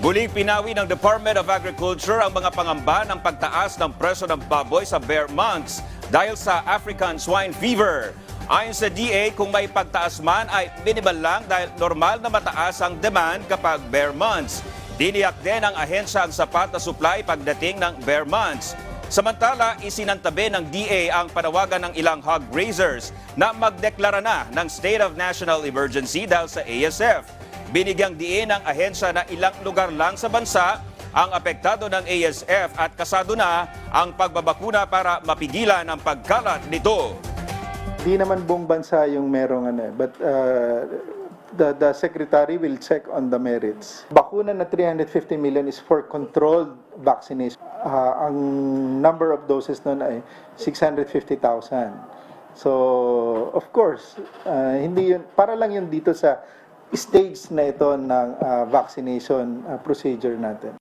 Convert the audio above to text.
Muling pinawi ng Department of Agriculture ang mga pangamba ng pagtaas ng presyo ng baboy sa bear months dahil sa African swine fever. Ayon sa DA, kung may pagtaas man ay minimal lang dahil normal na mataas ang demand kapag bear months. Diniyak din ng ahensya ang sapat na supply pagdating ng bear months. Samantala, isinantabi ng DA ang panawagan ng ilang hog raisers na magdeklara na ng State of National Emergency dahil sa ASF. Binigyang diin ng ahensya na ilang lugar lang sa bansa ang apektado ng ASF at kasado na ang pagbabakuna para mapigilan ang pagkalat nito. Di naman buong bansa yung merong but the secretary will check on the merits. Bakuna na 350 million is for controlled vaccination. Ang number of doses nun ay 650,000. So, of course, hindi yun, para lang yun dito sa stage na ito ng vaccination procedure natin.